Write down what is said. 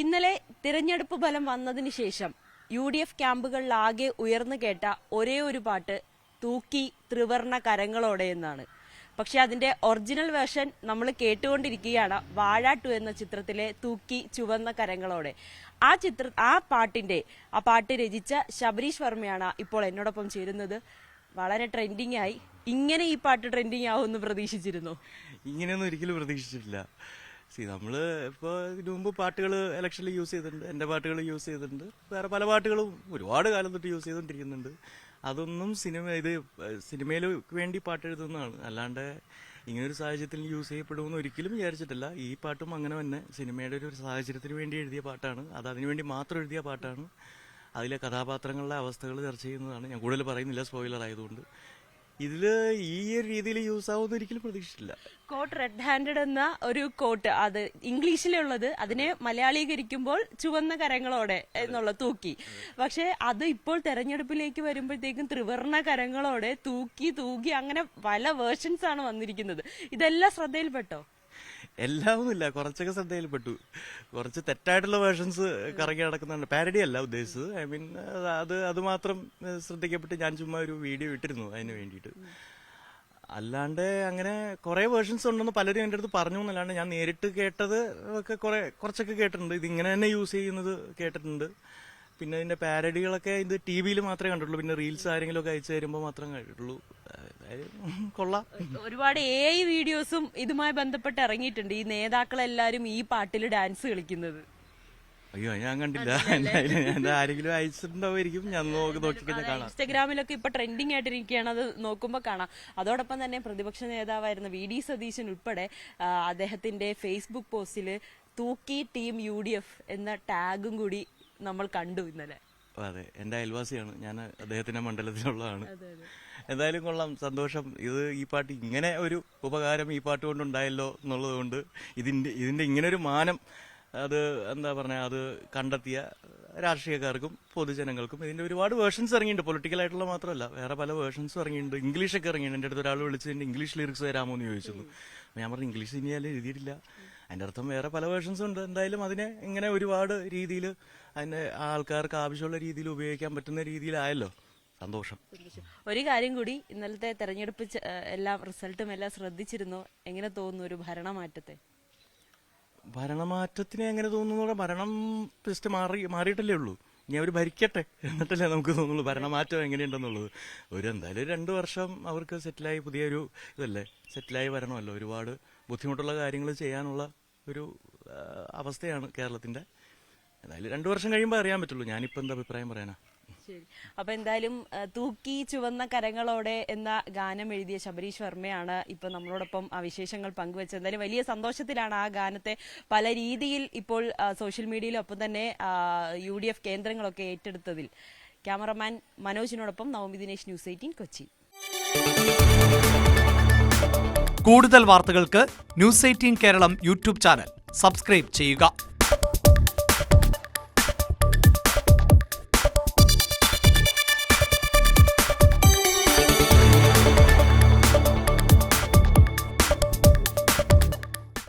ഇന്നലെ തിരഞ്ഞെടുപ്പ് ഫലം വന്നതിന് ശേഷം UDF ക്യാമ്പുകളിലാകെ ഉയർന്നു കേട്ട ഒരേ ഒരു പാട്ട് തൂക്കി ത്രിവർണ കരങ്ങളോടെ എന്നാണ്. പക്ഷെ അതിന്റെ ഒറിജിനൽ വേർഷൻ നമ്മൾ കേട്ടുകൊണ്ടിരിക്കുകയാണ്. വാഴ 2 എന്ന ചിത്രത്തിലെ തൂക്കി ചുവന്ന കരങ്ങളോടെ. ആ പാട്ട് രചിച്ച ശബരീഷ് വർമ്മയാണ് ഇപ്പോൾ എന്നോടൊപ്പം ചേരുന്നത്. വളരെ ട്രെൻഡിങ് ആയി. ഇങ്ങനെ ഈ പാട്ട് ട്രെൻഡിങ് ആവുമെന്ന് പ്രതീക്ഷിച്ചിരുന്നു? ഇങ്ങനെയൊന്നും ഒരിക്കലും പ്രതീക്ഷിച്ചിട്ടില്ല. നമ്മൾ ഇപ്പോൾ ഇതിനു മുമ്പ് പാട്ടുകൾ ഇലക്ഷനിൽ യൂസ് ചെയ്തിട്ടുണ്ട്, എൻ്റെ പാട്ടുകൾ യൂസ് ചെയ്തിട്ടുണ്ട്, വേറെ പല പാട്ടുകളും ഒരുപാട് കാലം തൊട്ട് യൂസ് ചെയ്തുകൊണ്ടിരിക്കുന്നുണ്ട്. അതൊന്നും സിനിമയിൽ വേണ്ടി പാട്ട് എഴുതുന്നതാണ്, അല്ലാണ്ട് ഇങ്ങനൊരു സാഹചര്യത്തിൽ യൂസ് ചെയ്യപ്പെടുമെന്ന് ഒരിക്കലും വിചാരിച്ചിട്ടില്ല. ഈ പാട്ടും അങ്ങനെ തന്നെ സിനിമയുടെ ഒരു സാഹചര്യത്തിന് വേണ്ടി എഴുതിയ പാട്ടാണ്, അത് അതിനുവേണ്ടി മാത്രം എഴുതിയ പാട്ടാണ്. അതിലെ കഥാപാത്രങ്ങളുടെ അവസ്ഥകൾ ചർച്ച ചെയ്യുന്നതാണ്. ഞാൻ കൂടുതൽ പറയുന്നില്ല, സ്പോയിലർ ആയതുകൊണ്ട്. ഇതിൽ ഈ ഒരു രീതിയിൽ യൂസ് ആവുമെന്ന് ഒരിക്കലും പ്രതീക്ഷിച്ചില്ല. കോട്ട് റെഡ് ഹാൻഡഡ് എന്ന ഒരു കോട്ട്, അത് ഇംഗ്ലീഷിലുള്ളത്, അതിനെ മലയാളീകരിക്കുമ്പോൾ ചുവന്ന കരങ്ങളോടെ എന്നുള്ള തൂക്കി. പക്ഷെ അത് ഇപ്പോൾ തെരഞ്ഞെടുപ്പിലേക്ക് വരുമ്പോഴത്തേക്കും ത്രിവർണ കരങ്ങളോടെ തൂക്കി അങ്ങനെ പല വേർഷൻസ് ആണ് വന്നിരിക്കുന്നത്. ഇതെല്ലാം ശ്രദ്ധയിൽപ്പെട്ടോ? എല്ലാമൊന്നുമില്ല, കുറച്ചൊക്കെ ശ്രദ്ധയിൽപ്പെട്ടു. കുറച്ച് തെറ്റായിട്ടുള്ള വേർഷൻസ് കറങ്ങി നടക്കുന്നുണ്ട്. പാരഡി അല്ല ഉദ്ദേശിച്ചത്. ഐ മീൻ അത് മാത്രം ശ്രദ്ധിക്കപ്പെട്ട് ഞാൻ ചുമ്മാ ഒരു വീഡിയോ ഇട്ടിരുന്നു അതിന് വേണ്ടിയിട്ട്. അല്ലാണ്ട് അങ്ങനെ കുറെ വേർഷൻസ് ഉണ്ടെന്ന് പലരും എൻ്റെ അടുത്ത് പറഞ്ഞു എന്നല്ലാണ്ട് ഞാൻ നേരിട്ട് കേട്ടത് ഒക്കെ കുറച്ചൊക്കെ കേട്ടിട്ടുണ്ട്. ഇതിങ്ങനെ തന്നെ യൂസ് ചെയ്യുന്നത് കേട്ടിട്ടുണ്ട്. പിന്നെ ഇതിന്റെ പാരഡികളൊക്കെ ഇത് TV മാത്രമേ കണ്ടിട്ടുള്ളൂ. പിന്നെ റീൽസ് ആരെങ്കിലും ഒക്കെ അയച്ചു തരുമ്പോൾ മാത്രം കണ്ടിട്ടുള്ളൂ. കൊള്ളാം. ഒരുപാട് AI വീഡിയോസും ഇതുമായി ബന്ധപ്പെട്ട് ഇറങ്ങിയിട്ടുണ്ട്. ഈ നേതാക്കളെല്ലാരും ഈ പാട്ടിൽ ഡാൻസ് കളിക്കുന്നത്. അയ്യോ, ഞാൻ കണ്ടില്ല. ആരെങ്കിലും അയച്ചിട്ടുണ്ടാവുമായിരിക്കും, ഞാൻ നോക്കിക്കഴിഞ്ഞാൽ കാണാം. ഇൻസ്റ്റഗ്രാമിലൊക്കെ ഇപ്പൊ ട്രെൻഡിങ് ആയിട്ടിരിക്കുകയാണ്, അത് നോക്കുമ്പോൾ കാണാം. അതോടൊപ്പം തന്നെ പ്രതിപക്ഷ നേതാവായിരുന്ന VD സതീശൻ ഉൾപ്പെടെ അദ്ദേഹത്തിന്റെ ഫേസ്ബുക്ക് പോസ്റ്റില് തൂക്കി ടീം UDF എന്ന ടാഗും കൂടി നമ്മൾ കണ്ടു ഇന്നലെ. അതെ, എന്റെ അയൽവാസിയാണ്, ഞാൻ അദ്ദേഹത്തിന്റെ മണ്ഡലത്തിലുള്ളതാണ്. എന്തായാലും കൊള്ളാം, സന്തോഷം. ഈ പാട്ട് ഇങ്ങനെ ഒരു ഉപകാരം ഈ പാട്ട് കൊണ്ടുണ്ടായല്ലോ എന്നുള്ളത് കൊണ്ട് ഇതിന്റെ ഇങ്ങനെ ഒരു മാനം അത് എന്താ പറഞ്ഞ അത് കണ്ടെത്തിയ രാഷ്ട്രീയക്കാർക്കും പൊതുജനങ്ങൾക്കും ഇതിന്റെ ഒരുപാട് വേർഷൻസ് ഇറങ്ങിയിട്ടുണ്ട്. പൊളിറ്റിക്കൽ ആയിട്ടുള്ള മാത്രമല്ല, വേറെ പല വേർഷൻസും ഇറങ്ങിയിട്ടുണ്ട്. ഇംഗ്ലീഷൊക്കെ ഇറങ്ങിയിട്ടുണ്ട്. എൻ്റെ അടുത്ത് ഒരാൾ വിളിച്ചതിന്റെ ഇംഗ്ലീഷ് ലിറിക്സ് തരാമോ എന്ന് ചോദിച്ചിരുന്നു. ഞാൻ പറഞ്ഞു ഇംഗ്ലീഷ് ഇനിയാലും എഴുതിയിട്ടില്ല, അതിന്റെ അർത്ഥം വേറെ പല വേർഷൻസും ഉണ്ട്. എന്തായാലും അതിനെ ഇങ്ങനെ ഒരുപാട് രീതിയിൽ അതിന്റെ ആൾക്കാർക്ക് ആവശ്യമുള്ള രീതിയിൽ ഉപയോഗിക്കാൻ പറ്റുന്ന രീതിയിലായല്ലോ, സന്തോഷം. ഒരു കാര്യം കൂടി, ഇന്നലത്തെ തെരഞ്ഞെടുപ്പ് റിസൾട്ടും എല്ലാം ശ്രദ്ധിച്ചിരുന്നു. എങ്ങനെ തോന്നുന്നു ഒരു ഭരണമാറ്റത്തിനെ എങ്ങനെ തോന്നുന്നു? ഭരണം ജസ്റ്റ് മാറിയിട്ടല്ലേ ഉള്ളൂ. ഇനി അവർ ഭരിക്കട്ടെ, എന്നിട്ടല്ലേ നമുക്ക് തോന്നുള്ളൂ ഭരണമാറ്റം എങ്ങനെയുണ്ടെന്നുള്ളത്. എന്തായാലും 2 വർഷം അവർക്ക് സെറ്റിലായി, പുതിയൊരു ഇതല്ലേ, സെറ്റിലായി വരണമല്ലോ. ഒരുപാട് ബുദ്ധിമുട്ടുള്ള കാര്യങ്ങൾ ചെയ്യാനുള്ള ഒരു അവസ്ഥയാണ് കേരളത്തിന്റെ. എന്തായാലും 2 വർഷം കഴിയുമ്പോൾ അറിയാൻ പറ്റുള്ളൂ. ഞാനിപ്പോ എന്താ അഭിപ്രായം പറയാനാ. ശരി, അപ്പൊ എന്തായാലും തൂക്കി ചുവന്ന കരങ്ങളോടെ എന്ന ഗാനം എഴുതിയ ശബരീഷ് വർമ്മയാണ് ഇപ്പൊ നമ്മളോടൊപ്പം ആ വിശേഷങ്ങൾ പങ്കുവച്ചത്. എന്തായാലും വലിയ സന്തോഷത്തിലാണ് ആ ഗാനത്തെ പല രീതിയിൽ ഇപ്പോൾ സോഷ്യൽ മീഡിയയിലും ഒപ്പം തന്നെ UDF കേന്ദ്രങ്ങളൊക്കെ ഏറ്റെടുത്തതിൽ. ക്യാമറമാൻ മനോജിനോടൊപ്പം നവമി ദിനേശ്, News 18 കൊച്ചി. കൂടുതൽ വാർത്തകൾക്ക് News 18 Keralam YouTube channel subscribe ചെയ്യുക.